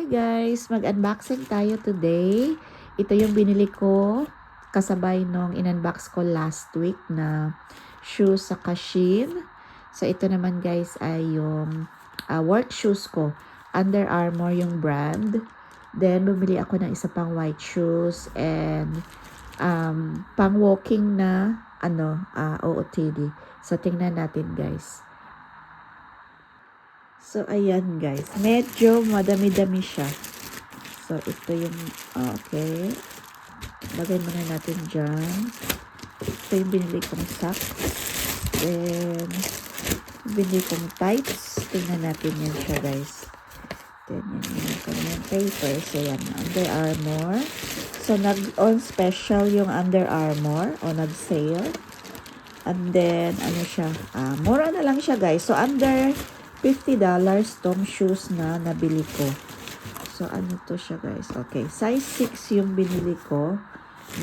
Hi guys! Mag-unboxing tayo today. Ito yung binili ko kasabay nung in-unbox ko last week na shoes sa Kashin. So ito naman guys ay yung work shoes ko. Under Armour yung brand. Then bumili ako ng isa pang white shoes and pang walking na OOTD. So tingnan natin guys. So, ayan guys. Medyo madami-dami siya. So, ito yung, okay. Lagay muna natin dyan. Ito yung binili kong socks. Then, binili kong tights. Tingnan natin yan siya guys. Then, yan yung papers. Ayan, Under Armour. So, nag-on special yung Under Armour o nag-sale. And then, ano siya, mura na lang siya guys. So, under $50 tong shoes na nabili ko. So, ano to siya guys? Okay, size 6 yung binili ko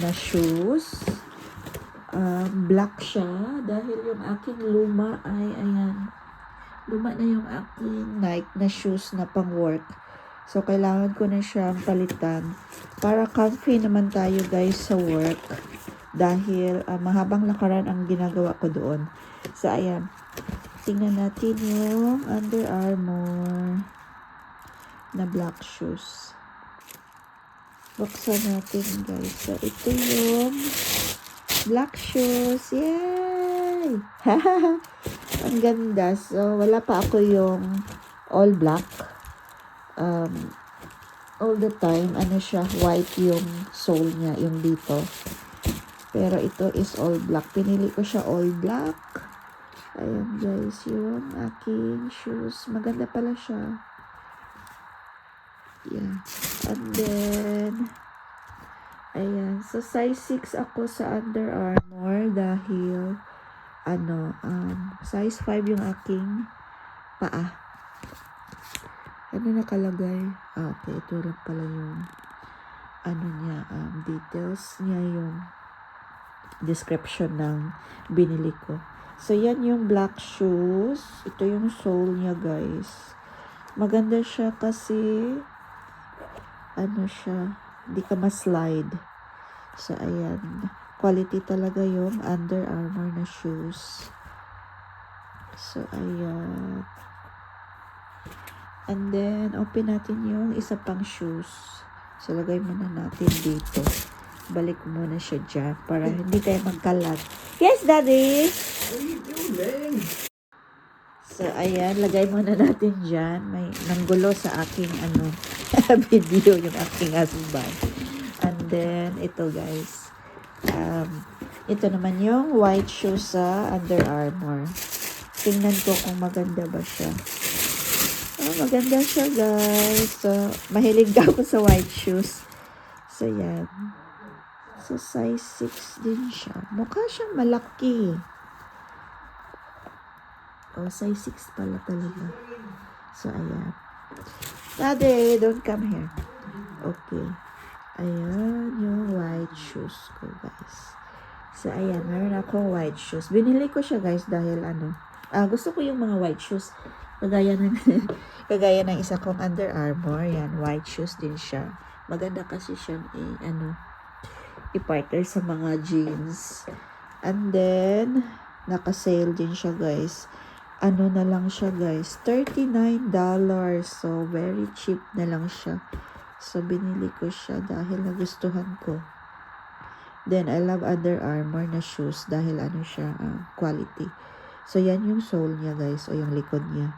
na shoes. Black siya dahil yung aking luma ay, ayan, luma na yung aking Nike na shoes na pang work. So, kailangan ko na siyang palitan para comfy naman tayo guys sa work. Dahil mahabang lakaran ang ginagawa ko doon. So, ayan. Tingnan natin yung Under Armour na black shoes. Buksan natin guys. So, ito yung black shoes. Yay! Ang ganda. So, wala pa ako yung all black. All the time, ano siya, white yung sole niya, yung dito. Pero ito is all black. Pinili ko siya all black. Ayan guys, yung aking shoes. Maganda pala siya. Yeah. And then, ayan. So, size 6 ako sa Under Armour dahil, size 5 yung aking paa. Ano nakalagay? Okay, ito lang pala yung, details niya, yung description ng binili ko. So, yan yung black shoes. Ito yung sole niya, guys. Maganda siya kasi, hindi ka ma-slide. So, ayan. Quality talaga yung Under Armour na shoes. So, ayan. And then, open natin yung isa pang shoes. So, lagay muna natin dito. Balik ko muna siya dyan para hindi tayo magkalat. Yes, Daddy! What are you doing? So, ayan. Lagay muna natin dyan. May nanggulo sa aking video yung aking husband. And then, ito guys. Ito naman yung white shoes sa Under Armour. Tingnan ko kung maganda ba siya. Maganda siya guys. So, mahilig ako sa white shoes. So, yan. So, size 6 din siya. Mukha siyang malaki. Size 6 pala talaga. So, ayan. Daddy, don't come here. Okay. Ayan, yung white shoes ko, guys. So, ayan. Meron akong white shoes. Binili ko siya, guys, dahil gusto ko yung mga white shoes. Kagaya ng isa kong Under Armour. Yan, white shoes din siya. Maganda kasi siyang i-partner sa mga jeans. And then, naka-sale din siya guys. Ano na lang siya guys, $39. So, very cheap na lang siya. So, binili ko siya dahil nagustuhan ko. Then, I love Under Armour na shoes dahil siya, quality. So, yan yung sole niya guys, o yung likod niya.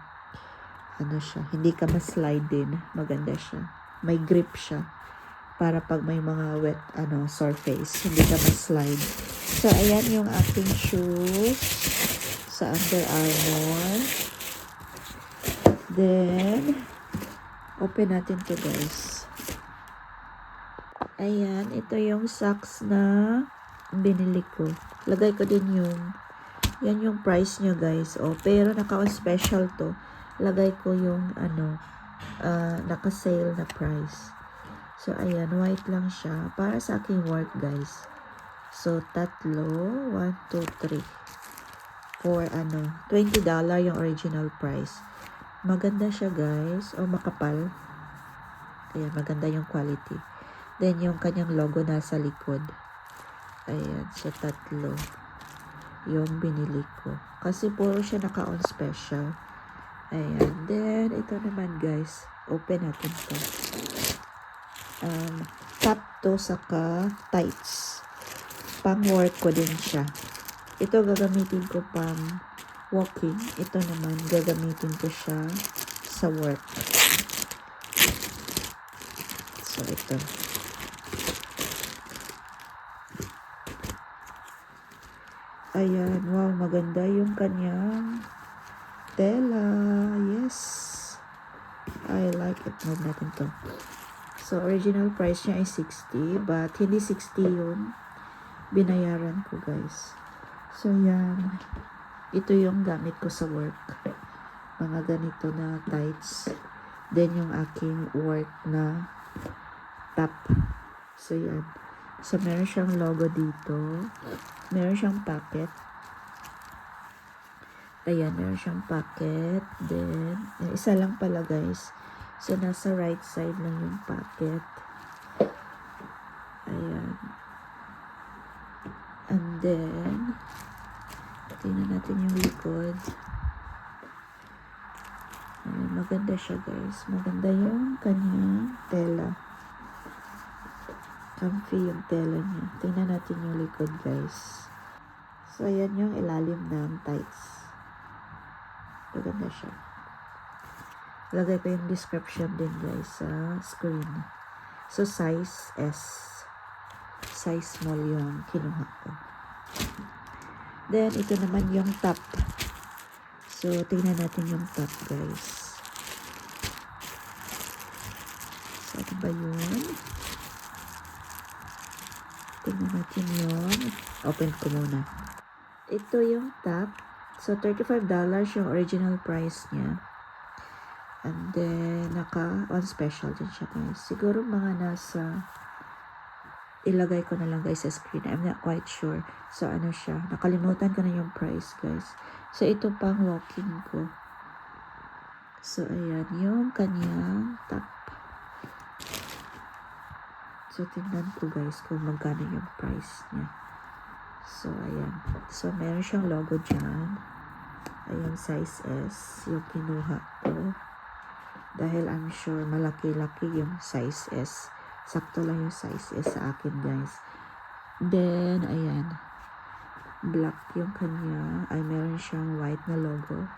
Siya, hindi ka ma-slide din. Maganda siya. May grip siya. Para pag may mga wet, surface, hindi ka ma-slide. So, ayan yung aking shoes sa Under Armour. Then, open natin to guys. Ayan, ito yung socks na binili ko. Lagay ko din yan yung price nyo guys. Pero naka-special to. Lagay ko yung, naka-sale na price. So, ayan, white lang siya. Para sa aking work, guys. So, tatlo. 1, 2, 3. For, $20 yung original price. Maganda siya, guys. Makapal. Ayan, maganda yung quality. Then, yung kanyang logo nasa likod. Ayan, so tatlo yung binili ko. Kasi puro siya naka-on special. Ayan, then, ito naman guys, open natin to. Top to saka tights. Pang work ko din siya. Ito gagamitin ko pang walking. Ito naman gagamitin ko siya sa work. So, ito. Ayan, wow, maganda yung kanyang tela. Yes. I like it. Huwag natin to. So, original price niya ay 60, but hindi 60 yung binayaran ko, guys. So, yan. Ito yung gamit ko sa work. Mga ganito na tights. Then, yung aking work na top. So, yan. So, meron siyang logo dito. Meron siyang packet. Ayan, meron siyang packet. Then, isa lang pala guys. So, nasa right side lang yung packet. Ayan. And then, tingnan natin yung likod. Ayan, maganda siya guys. Maganda yung kanyang tela. Comfy yung tela niya. Tingnan natin yung likod guys. So, ayan yung ilalim ng tights. Maganda siya. Lagay ko yung description din guys sa screen. So, size S. Size small yung kinuha ko. Then, ito naman yung top. So, tingnan natin yung top guys. So, ano ba yun? Tingnan natin yun. Open ko muna. Ito yung top. So, $35 yung original price niya. And then, naka-on special din siya guys. Siguro mga nasa, ilagay ko na lang guys sa screen. I'm not quite sure. So, ano siya. Nakalimutan ko na yung price guys. So, ito pang walking ko. So, ayan. Yung kanyang top. So, tingnan ko guys kung magkano yung price niya. So, ayan. So, meron siyang logo dyan. Ayan, size S. Yung kinuha ko. Dahil I'm sure malaki-laki yung size S. Sakto lang yung size S sa akin guys. Then, ayan. Black yung kanya. Ay, meron siyang white na logo.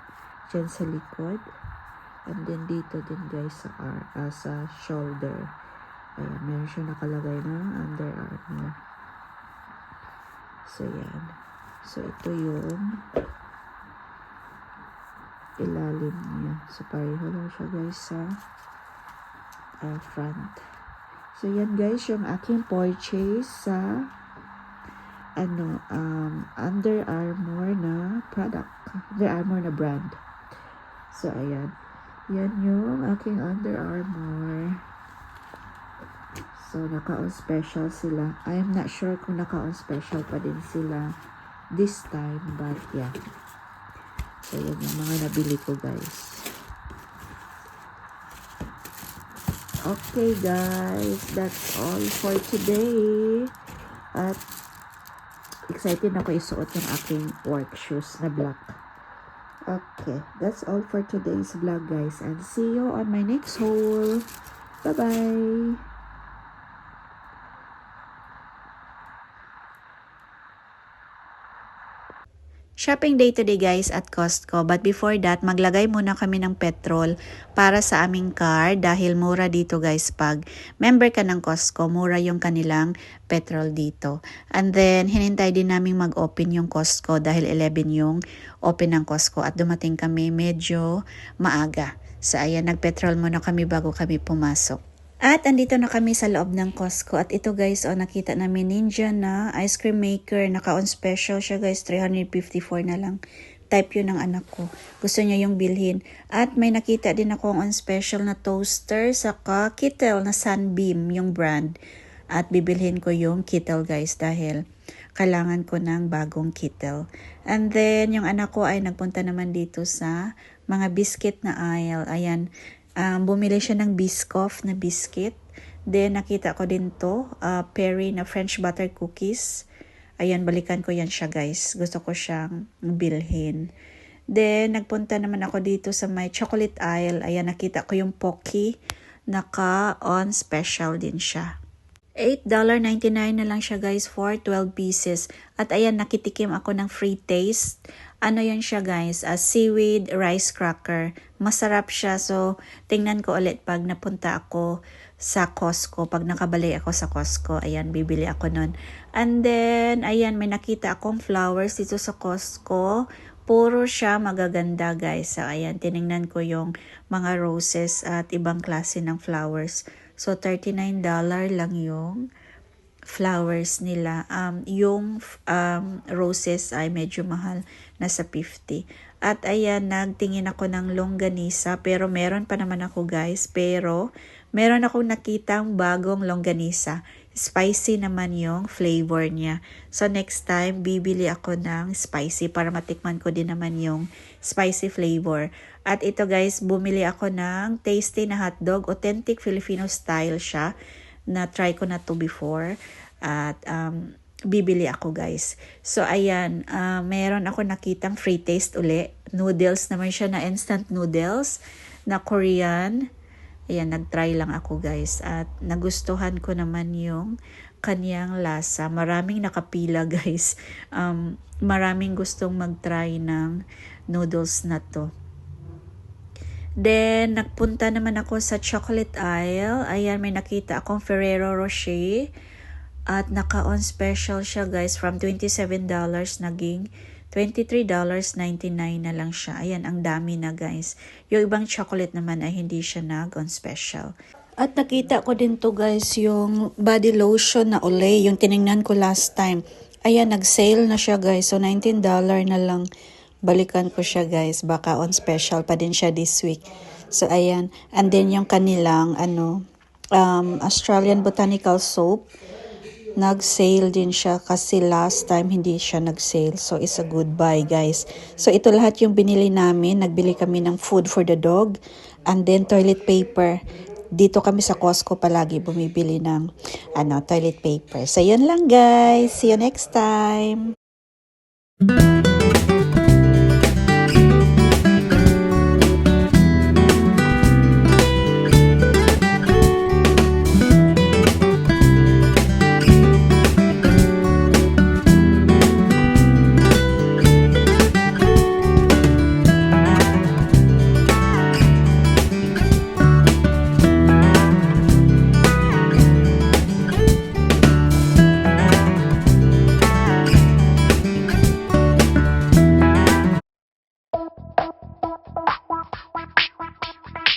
Dyan sa likod. And then, dito din guys sa shoulder. Ayan, meron siyang nakalagay na Under Armour. So, yan. So, ito yung ilalim niya. So, pareho lang siya guys sa front. So, yan guys, yung aking purchase sa Under Armour na product. Under Armour na brand. So, ayan. Yan yung aking Under Armour. So, naka-on special sila. I am not sure kung naka-on special pa din sila this time. But, yeah. So, yan yung mga nabili ko, guys. Okay, guys. That's all for today. At, excited ako isuot yung aking work shoes na black. Okay. That's all for today's vlog, guys. And see you on my next haul. Bye-bye. Shopping day today guys at Costco, but before that maglagay muna kami ng petrol para sa aming car dahil mura dito guys pag member ka ng Costco, mura yung kanilang petrol dito. And then hinintay din namin mag-open yung Costco dahil 11 yung open ng Costco at dumating kami medyo maaga. So ayan, nagpetrol muna kami bago kami pumasok. At andito na kami sa loob ng Costco. At ito guys, nakita namin Ninja na ice cream maker. Naka-on special siya guys, 354 na lang. Type yun ng anak ko. Gusto niya yung bilhin. At may nakita din ako on special na toaster, saka kettle na Sunbeam, yung brand. At bibilhin ko yung kettle guys dahil kailangan ko ng bagong kettle. And then, yung anak ko ay nagpunta naman dito sa mga biscuit na aisle. Ayan. Bumili siya ng Biscoff na biscuit. Then, nakita ko din to, Perry na French butter cookies. Ayan, balikan ko yan siya guys. Gusto ko siyang bilhin. Then, nagpunta naman ako dito sa may chocolate aisle. Ayan, nakita ko yung Pocky. Naka-on special din siya. $8.99 na lang siya guys for 12 pieces. At ayan, nakitikim ako ng free taste. Ano yan siya guys? Seaweed rice cracker. Masarap siya. So, tingnan ko ulit pag napunta ako sa Costco. Pag nakabalik ako sa Costco, ayan, bibili ako nun. And then, ayan, may nakita akong flowers dito sa Costco. Puro siya magaganda guys. So, ayan, tinignan ko yung mga roses at ibang klase ng flowers. So, $39 lang yung flowers nila. Yung roses ay medyo mahal. Nasa 50. At ayan, nagtingin ako ng longganisa. Pero meron pa naman ako guys. Pero meron akong nakitang bagong longganisa. Spicy naman yung flavor niya. So, next time, bibili ako ng spicy para matikman ko din naman yung spicy flavor. At ito guys, bumili ako ng tasty na hotdog. Authentic Filipino style siya. Na-try ko na to before. At bibili ako guys. So, ayan. Meron ako nakitang free taste uli. Noodles naman siya na instant noodles na Korean. Ayan, nag-try lang ako guys. At nagustuhan ko naman yung kanyang lasa. Maraming nakapila guys. Maraming gustong mag-try ng noodles na to. Then, nagpunta naman ako sa chocolate aisle. Ayan, may nakita akong Ferrero Rocher. At naka-on special siya guys. From $27 naging $23.99 na lang siya. Ayan, ang dami na guys. Yung ibang chocolate naman ay hindi siya nag-on special. At nakita ko din to guys, yung body lotion na Olay. Yung tinignan ko last time. Ayan, nag-sale na siya guys. So, $19 na lang. Balikan ko siya guys. Baka on special pa din siya this week. So, ayan. And then yung kanilang Australian Botanical Soap. Nag-sale din siya kasi last time hindi siya nag-sale. So, it's a good buy guys. So, ito lahat yung binili namin. Nagbili kami ng food for the dog. And then toilet paper. Dito kami sa Costco palagi bumibili ng toilet paper. So, yun lang guys. See you next time.